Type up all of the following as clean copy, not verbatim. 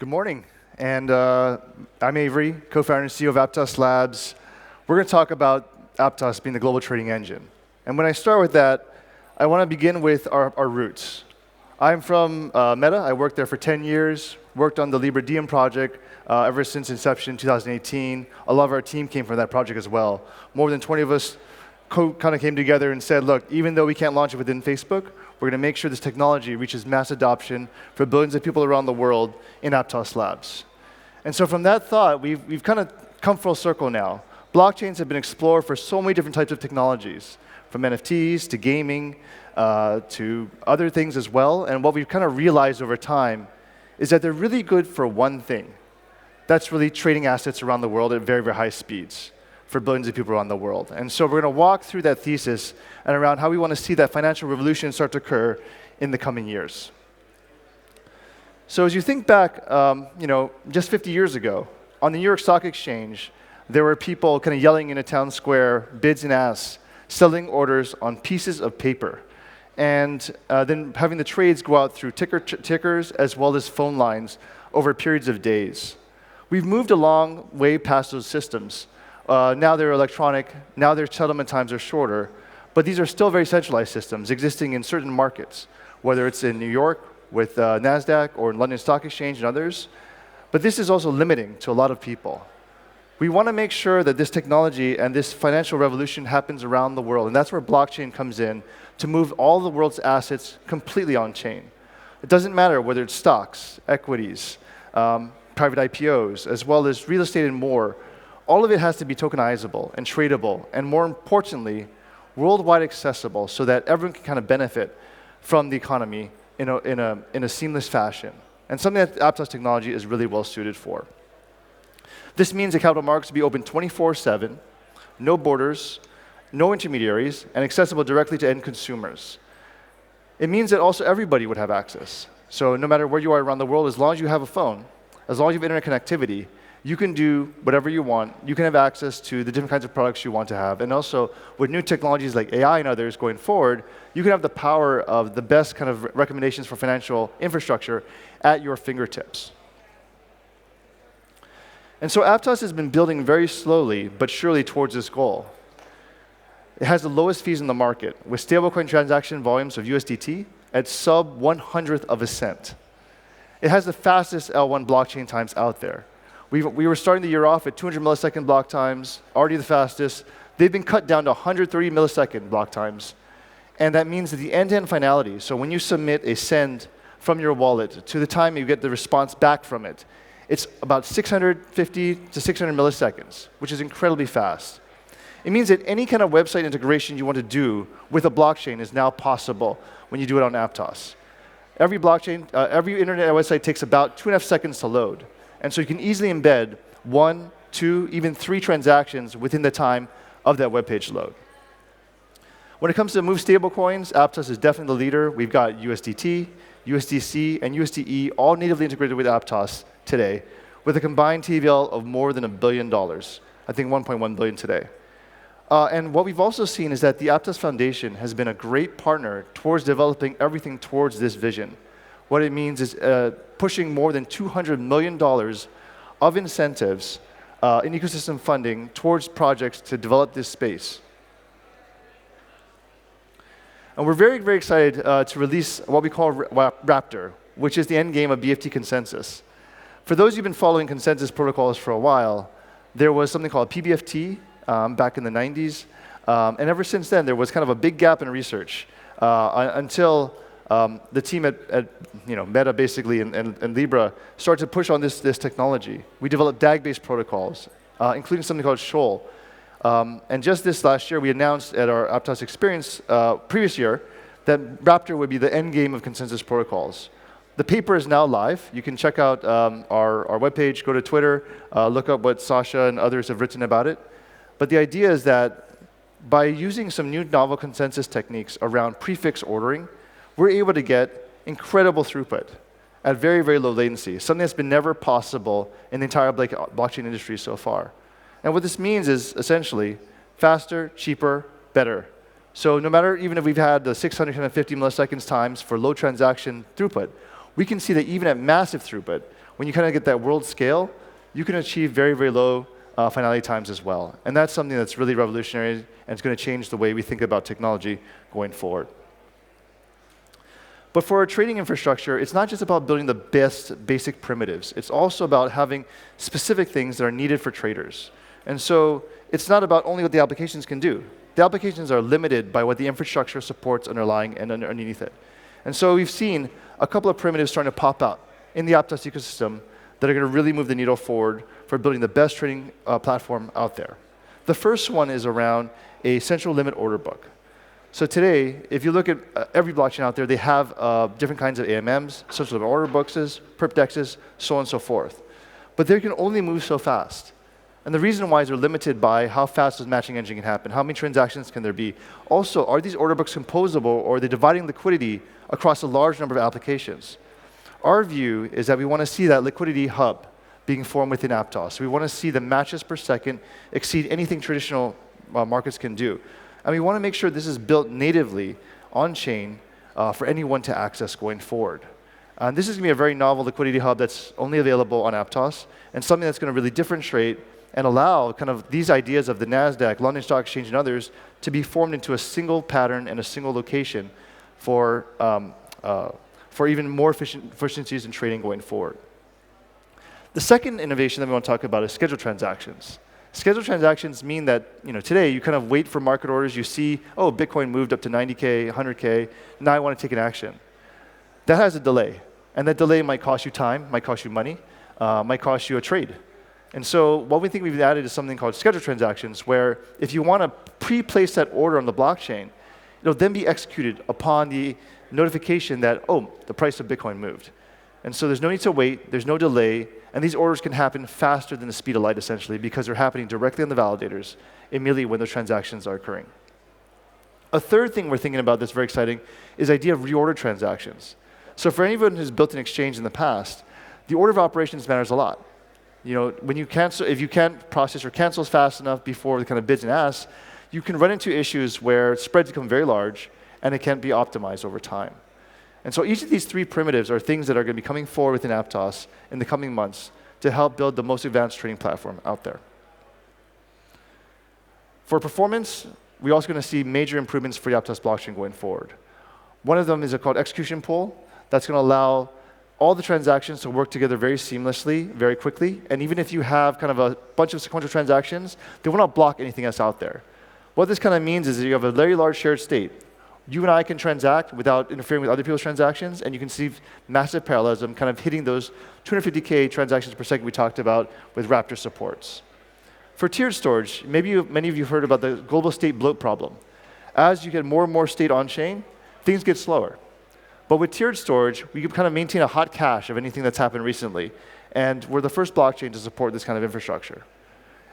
Good morning. And I'm Avery, co-founder and CEO of Aptos Labs. We're going to talk about Aptos being the global trading engine. And when I start with that, I want to begin with our roots. I'm from Meta. I worked there for 10 years, worked on the Libra Diem project ever since inception in 2018. A lot of our team came from that project as well. More than 20 of us kind of came together and said, look, even though we can't launch it within Facebook, we're going to make sure this technology reaches mass adoption for billions of people around the world in Aptos Labs. And so from that thought, we've kind of come full circle now. Blockchains have been explored for so many different types of technologies, from NFTs to gaming to other things as well. And what we've kind of realized over time is that they're really good for one thing. That's really trading assets around the world at very, very high speeds for billions of people around the world. And so we're going to walk through that thesis and around how we want to see that financial revolution start to occur in the coming years. So as you think back, just 50 years ago, on the New York Stock Exchange, there were people kind of yelling in a town square, bids and asks, selling orders on pieces of paper, and then having the trades go out through tickers as well as phone lines over periods of days. We've moved a long way past those systems. Now they're electronic, now their settlement times are shorter, but these are still very centralized systems existing in certain markets, whether it's in New York with NASDAQ or in London Stock Exchange and others. But this is also limiting to a lot of people. We want to make sure that this technology and this financial revolution happens around the world, and that's where blockchain comes in to move all the world's assets completely on-chain. It doesn't matter whether it's stocks, equities, private IPOs, as well as real estate and more. All of it has to be tokenizable and tradable, and more importantly, worldwide accessible so that everyone can kind of benefit from the economy in a seamless fashion, and something that Aptos technology is really well suited for. This means the capital markets will be open 24/7, no borders, no intermediaries, and accessible directly to end consumers. It means that also everybody would have access. So no matter where you are around the world, as long as you have a phone, as long as you have internet connectivity, you can do whatever you want. You can have access to the different kinds of products you want to have. And also, with new technologies like AI and others going forward, you can have the power of the best kind of recommendations for financial infrastructure at your fingertips. And so Aptos has been building very slowly but surely towards this goal. It has the lowest fees in the market, with stablecoin transaction volumes of USDT at sub 100th of a cent. It has the fastest L1 blockchain times out there. We were starting the year off at 200 millisecond block times, already the fastest. They've been cut down to 130 millisecond block times. And that means that the end-to-end finality, so when you submit a send from your wallet to the time you get the response back from it, it's about 650 to 600 milliseconds, which is incredibly fast. It means that any kind of website integration you want to do with a blockchain is now possible when you do it on Aptos. Every blockchain, every internet website takes about 2.5 seconds to load. And so you can easily embed 1, 2, even 3 transactions within the time of that web page load. When it comes to move stablecoins, Aptos is definitely the leader. We've got USDT, USDC, and USDE all natively integrated with Aptos today, with a combined TVL of more than $1 billion. I think 1.1 billion today. And what we've also seen is that the Aptos Foundation has been a great partner towards developing everything towards this vision. What it means is pushing more than $200 million of incentives in ecosystem funding towards projects to develop this space. And we're very, very excited to release what we call Raptor, which is the end game of BFT consensus. For those who've been following consensus protocols for a while, there was something called PBFT back in the 90s. And ever since then, there was kind of a big gap in research until the team at Meta basically and Libra started to push on this technology. We developed DAG-based protocols, including something called Shoal. And just this last year, we announced at our Aptos experience previous year that Raptor would be the end game of consensus protocols. The paper is now live. You can check out our webpage, go to Twitter, look up what Sasha and others have written about it. But the idea is that by using some new novel consensus techniques around prefix ordering, we're able to get incredible throughput at very, very low latency, something that's been never possible in the entire blockchain industry so far. And what this means is essentially faster, cheaper, better. So no matter even if we've had the 650 milliseconds times for low transaction throughput, we can see that even at massive throughput, when you kind of get that world scale, you can achieve very, very low finality times as well. And that's something that's really revolutionary, and it's going to change the way we think about technology going forward. But for our trading infrastructure, it's not just about building the best basic primitives. It's also about having specific things that are needed for traders. And so it's not about only what the applications can do. The applications are limited by what the infrastructure supports underlying and underneath it. And so we've seen a couple of primitives starting to pop out in the Aptos ecosystem that are going to really move the needle forward for building the best trading platform out there. The first one is around a central limit order book. So today, if you look at every blockchain out there, they have different kinds of AMMs, central limit order books, perp dexes, so on and so forth. But they can only move so fast. And the reason why is they're limited by how fast this matching engine can happen, how many transactions can there be. Also, are these order books composable, or are they dividing liquidity across a large number of applications? Our view is that we want to see that liquidity hub being formed within Aptos. We want to see the matches per second exceed anything traditional markets can do. And we want to make sure this is built natively on-chain for anyone to access going forward. And this is going to be a very novel liquidity hub that's only available on Aptos, and something that's going to really differentiate and allow kind of these ideas of the NASDAQ, London Stock Exchange, and others to be formed into a single pattern and a single location for even more efficiencies in trading going forward. The second innovation that we want to talk about is scheduled transactions. Scheduled transactions mean that today you kind of wait for market orders. You see, oh, Bitcoin moved up to 90K, 100K. Now I want to take an action. That has a delay. And that delay might cost you time, might cost you money, might cost you a trade. And so what we think we've added is something called scheduled transactions, where if you want to pre-place that order on the blockchain, it'll then be executed upon the notification that, oh, the price of Bitcoin moved. And so there's no need to wait, there's no delay, and these orders can happen faster than the speed of light, essentially, because they're happening directly on the validators immediately when those transactions are occurring. A third thing we're thinking about that's very exciting is the idea of reorder transactions. So for anyone who's built an exchange in the past, the order of operations matters a lot. When you cancel, if you can't process or cancel fast enough before the kind of bids and asks, you can run into issues where spreads become very large and it can't be optimized over time. And so each of these three primitives are things that are going to be coming forward within Aptos in the coming months to help build the most advanced trading platform out there. For performance, we're also going to see major improvements for the Aptos blockchain going forward. One of them is called execution pool. That's going to allow all the transactions to work together very seamlessly, very quickly. And even if you have kind of a bunch of sequential transactions, they will not block anything else out there. What this kind of means is that you have a very large shared state. You and I can transact without interfering with other people's transactions, and you can see massive parallelism kind of hitting those 250K transactions per second we talked about with Raptor supports. For tiered storage, many of you have heard about the global state bloat problem. As you get more and more state on-chain, things get slower. But with tiered storage, we can kind of maintain a hot cache of anything that's happened recently, and we're the first blockchain to support this kind of infrastructure.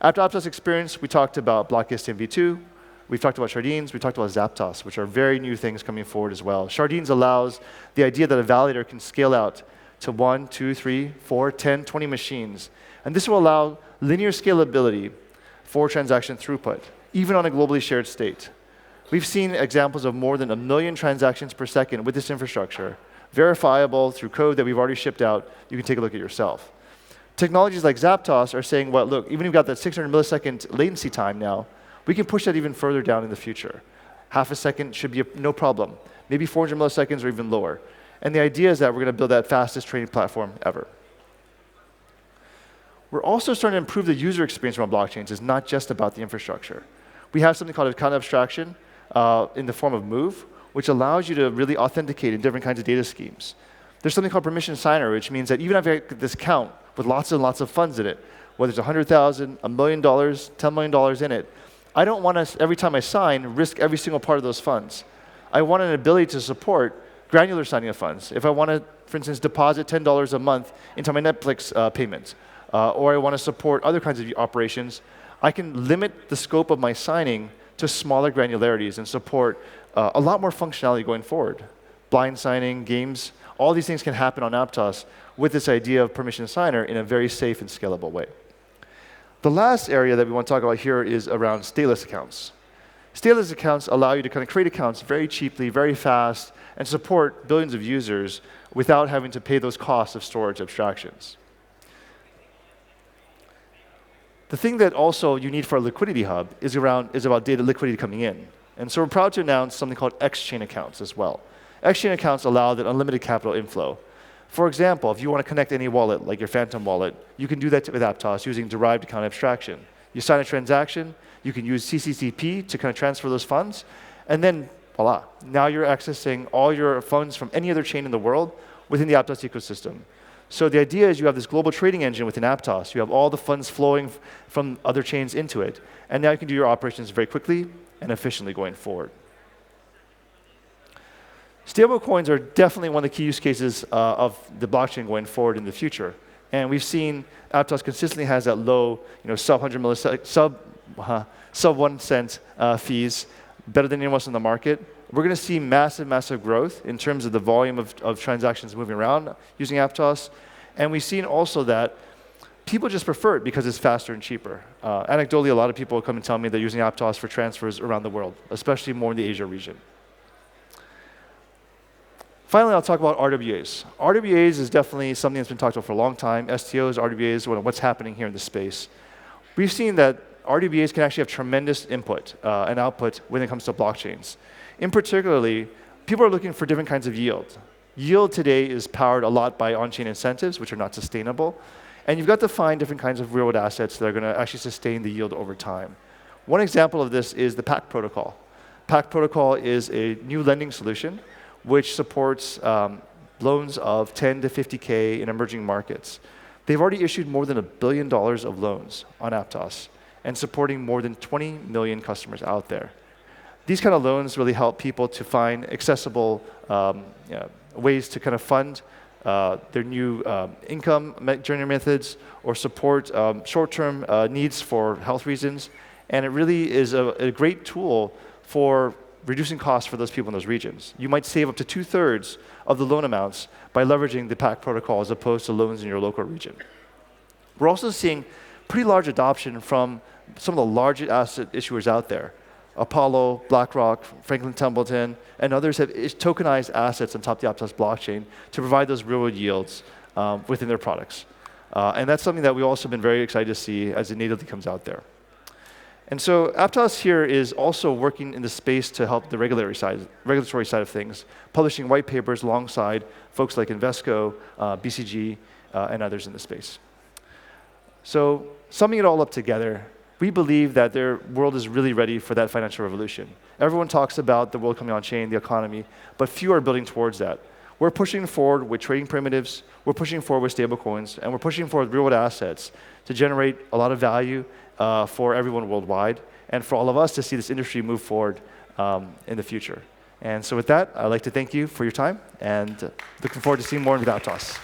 After Aptos experience, we talked about Block STM v2, we've talked about Sardines, we talked about Zapdos, which are very new things coming forward as well. Sardines allows the idea that a validator can scale out to 1, 2, 3, 4, 10, 20 machines. And this will allow linear scalability for transaction throughput, even on a globally shared state. We've seen examples of more than 1 million transactions per second with this infrastructure, verifiable through code that we've already shipped out. You can take a look at yourself. Technologies like Zapdos are saying, well, look, even if we've got that 600 millisecond latency time now, we can push that even further down in the future. Half a second should be no problem. Maybe 400 milliseconds or even lower. And the idea is that we're going to build that fastest trading platform ever. We're also starting to improve the user experience around blockchains. It's not just about the infrastructure. We have something called account abstraction in the form of Move, which allows you to really authenticate in different kinds of data schemes. There's something called permission signer, which means that even if I get this account with lots and lots of funds in it, whether it's $100,000, $1 million, $10 million in it, I don't want to, every time I sign, risk every single part of those funds. I want an ability to support granular signing of funds. If I want to, for instance, deposit $10 a month into my Netflix payments, or I want to support other kinds of operations, I can limit the scope of my signing to smaller granularities and support a lot more functionality going forward. Blind signing, games, all these things can happen on Aptos with this idea of permission signer in a very safe and scalable way. The last area that we want to talk about here is around stateless accounts. Stateless accounts allow you to kind of create accounts very cheaply, very fast, and support billions of users without having to pay those costs of storage abstractions. The thing that also you need for a liquidity hub is about data liquidity coming in. And so we're proud to announce something called X-Chain accounts as well. X-Chain accounts allow that unlimited capital inflow. For example, if you want to connect any wallet, like your Phantom wallet, you can do that with Aptos using derived account abstraction. You sign a transaction, you can use CCCP to kind of transfer those funds, and then voila, now you're accessing all your funds from any other chain in the world within the Aptos ecosystem. So the idea is you have this global trading engine within Aptos. You have all the funds flowing from other chains into it, and now you can do your operations very quickly and efficiently going forward. Stablecoins are definitely one of the key use cases of the blockchain going forward in the future. And we've seen Aptos consistently has that low, sub 1 cent fees, better than anyone else in the market. We're going to see massive, massive growth in terms of the volume of transactions moving around using Aptos. And we've seen also that people just prefer it because it's faster and cheaper. Anecdotally, a lot of people come and tell me they're using Aptos for transfers around the world, especially more in the Asia region. Finally, I'll talk about RWAs. RWAs is definitely something that's been talked about for a long time. STOs, RWAs, what's happening here in the space. We've seen that RWAs can actually have tremendous input and output when it comes to blockchains. In particularly, people are looking for different kinds of yield. Yield today is powered a lot by on-chain incentives, which are not sustainable. And you've got to find different kinds of real-world assets that are going to actually sustain the yield over time. One example of this is the PAC protocol. PAC protocol is a new lending solution which supports loans of 10 to 50K in emerging markets. They've already issued more than $1 billion of loans on Aptos and supporting more than 20 million customers out there. These kind of loans really help people to find accessible ways to kind of fund their new income generation methods or support short-term needs for health reasons. And it really is a great tool for reducing costs for those people in those regions. You might save up to 2/3 of the loan amounts by leveraging the PAC protocol as opposed to loans in your local region. We're also seeing pretty large adoption from some of the largest asset issuers out there. Apollo, BlackRock, Franklin Templeton, and others have tokenized assets on top of the Aptos blockchain to provide those real-world yields within their products. And that's something that we've also been very excited to see as it natively comes out there. And so Aptos here is also working in the space to help the regulatory side of things, publishing white papers alongside folks like Invesco, BCG, and others in the space. So summing it all up together, we believe that their world is really ready for that financial revolution. Everyone talks about the world coming on chain, the economy, but few are building towards that. We're pushing forward with trading primitives, we're pushing forward with stablecoins, and we're pushing forward real-world assets to generate a lot of value for everyone worldwide, and for all of us to see this industry move forward in the future. And so with that, I'd like to thank you for your time, and looking forward to seeing more with Aptos.